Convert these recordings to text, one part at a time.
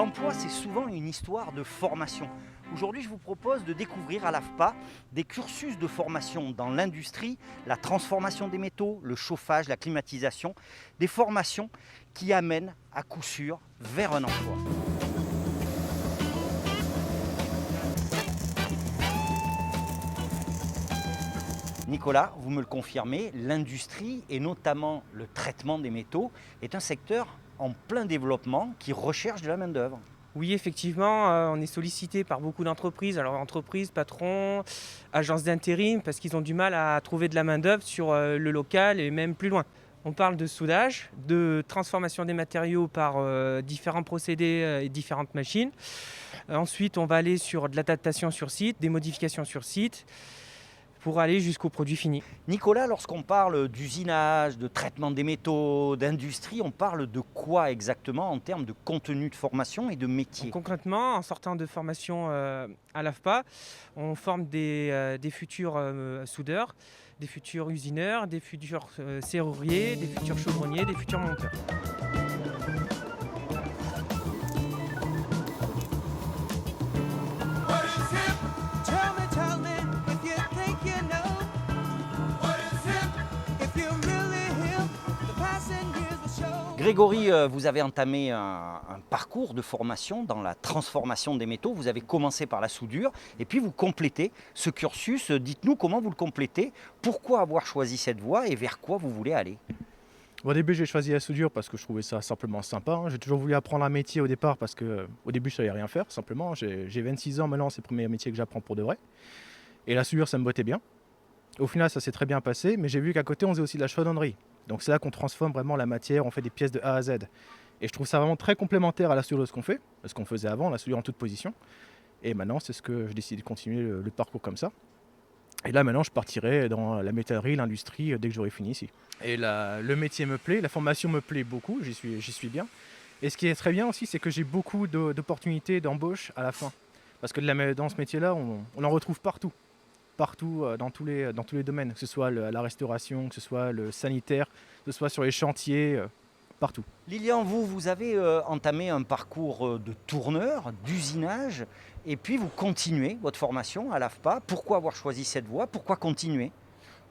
L'emploi, c'est souvent une histoire de formation. Aujourd'hui, je vous propose de découvrir à l'AFPA des cursus de formation dans l'industrie, la transformation des métaux, le chauffage, la climatisation, des formations qui amènent à coup sûr vers un emploi. Nicolas, vous me le confirmez, l'industrie et notamment le traitement des métaux est un secteur en plein développement qui recherche de la main-d'œuvre. Oui, effectivement, on est sollicité par beaucoup d'entreprises. Alors entreprises, patrons, agences d'intérim, parce qu'ils ont du mal à trouver de la main-d'œuvre sur le local et même plus loin. On parle de soudage, de transformation des matériaux par différents procédés et différentes machines. Ensuite, on va aller sur de l'adaptation sur site, des modifications sur site, pour aller jusqu'au produit fini. Nicolas, lorsqu'on parle d'usinage, de traitement des métaux, d'industrie, on parle de quoi exactement en termes de contenu de formation et de métier? Donc, concrètement, en sortant de formation à l'AFPA, on forme des futurs soudeurs, des futurs usineurs, des futurs serruriers, des futurs chaudronniers, des futurs monteurs. What is hip? Tell me if you think you know. What is hip? If you're really hip, the passing years will show. Grégory, vous avez entamé un parcours de formation dans la transformation des métaux. Vous avez commencé par la soudure et puis vous complétez ce cursus. Dites-nous comment vous le complétez, pourquoi avoir choisi cette voie et vers quoi vous voulez aller. Bon, au début, j'ai choisi la soudure parce que je trouvais ça simplement sympa. J'ai toujours voulu apprendre un métier au départ parce que au début, je savais rien faire, simplement. J'ai 26 ans maintenant, c'est le premier métier que j'apprends pour de vrai. Et la soudure, ça me bottait bien. Au final, ça s'est très bien passé, mais j'ai vu qu'à côté, on faisait aussi de la chaudronnerie. Donc c'est là qu'on transforme vraiment la matière, on fait des pièces de A à Z. Et je trouve ça vraiment très complémentaire à la soudure de ce qu'on fait, ce qu'on faisait avant, la soudure en toute position. Et maintenant, c'est ce que j'ai décidé de continuer le parcours comme ça. Et là, maintenant, je partirai dans la métallerie, l'industrie, dès que j'aurai fini ici. Et le métier me plaît, la formation me plaît beaucoup, j'y suis bien. Et ce qui est très bien aussi, c'est que j'ai beaucoup d'opportunités d'embauche à la fin. Parce que dans ce métier-là, on en retrouve partout. Partout, dans tous les domaines, que ce soit la restauration, que ce soit le sanitaire, que ce soit sur les chantiers, partout. Lilian, vous avez entamé un parcours de tourneur, d'usinage, et puis vous continuez votre formation à l'AFPA. Pourquoi avoir choisi cette voie? Pourquoi continuer?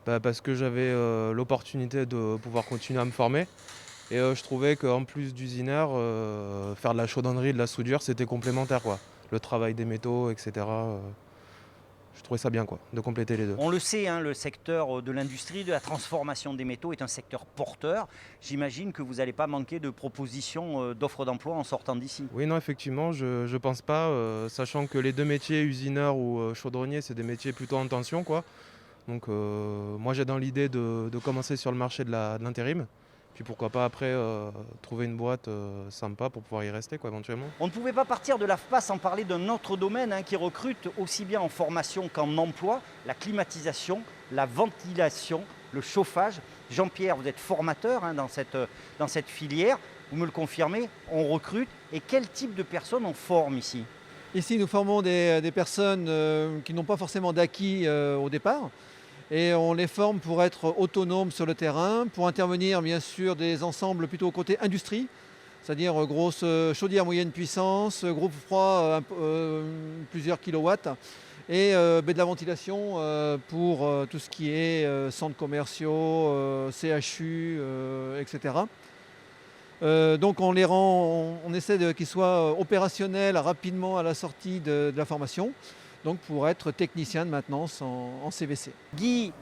Parce que j'avais l'opportunité de pouvoir continuer à me former. Et je trouvais qu'en plus d'usineur, faire de la chaudronnerie, de la soudure, c'était complémentaire, quoi. Le travail des métaux, etc. Je trouvais ça bien, quoi, de compléter les deux. On le sait, hein, le secteur de l'industrie, de la transformation des métaux est un secteur porteur. J'imagine que vous n'allez pas manquer de propositions d'offres d'emploi en sortant d'ici. Oui, non, effectivement, je pense pas, sachant que les deux métiers, usineur ou chaudronnier, c'est des métiers plutôt en tension, quoi. Donc moi j'ai dans l'idée de commencer sur le marché de l'intérim, puis pourquoi pas après trouver une boîte sympa pour pouvoir y rester, quoi, éventuellement. On ne pouvait pas partir de l'AFPA sans parler d'un autre domaine qui recrute aussi bien en formation qu'en emploi, la climatisation, la ventilation, le chauffage. Jean-Pierre, vous êtes formateur dans cette filière, vous me le confirmez, on recrute. Et quel type de personnes on forme ici? Ici, nous formons des personnes qui n'ont pas forcément d'acquis au départ. Et on les forme pour être autonomes sur le terrain, pour intervenir bien sûr des ensembles plutôt côté industrie, c'est-à-dire grosse chaudière moyenne puissance, groupe froid plusieurs kilowatts, et de la ventilation pour tout ce qui est centres commerciaux, CHU, etc. Donc on les rend, on essaie qu'ils soient opérationnels rapidement à la sortie de la formation, donc pour être technicien de maintenance en CVC. Guy,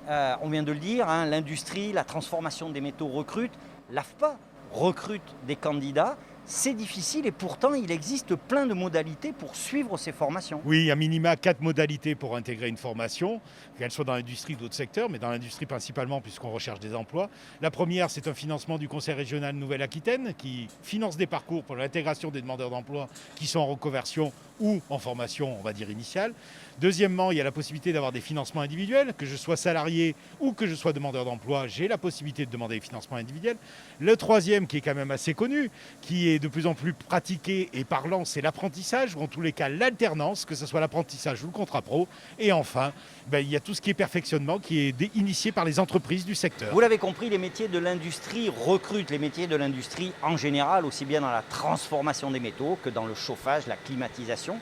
on vient de le dire, l'industrie, la transformation des métaux recrute. L'AFPA recrute des candidats. C'est difficile et pourtant il existe plein de modalités pour suivre ces formations. Oui, à minima 4 modalités pour intégrer une formation, qu'elle soit dans l'industrie ou d'autres secteurs, mais dans l'industrie principalement puisqu'on recherche des emplois. La première, c'est un financement du Conseil régional Nouvelle-Aquitaine qui finance des parcours pour l'intégration des demandeurs d'emploi qui sont en reconversion ou en formation, on va dire, initiale. Deuxièmement, il y a la possibilité d'avoir des financements individuels, que je sois salarié ou que je sois demandeur d'emploi, j'ai la possibilité de demander des financements individuels. Le troisième, qui est quand même assez connu, qui est de plus en plus pratiqué et parlant, c'est l'apprentissage, ou en tous les cas l'alternance, que ce soit l'apprentissage ou le contrat pro. Et enfin, il y a tout ce qui est perfectionnement qui est initié par les entreprises du secteur. Vous l'avez compris, les métiers de l'industrie recrutent, les métiers de l'industrie en général, aussi bien dans la transformation des métaux que dans le chauffage, la climatisation.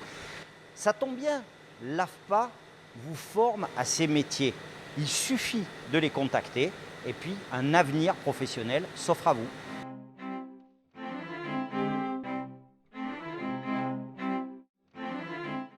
Ça tombe bien, l'AFPA vous forme à ces métiers. Il suffit de les contacter et puis un avenir professionnel s'offre à vous.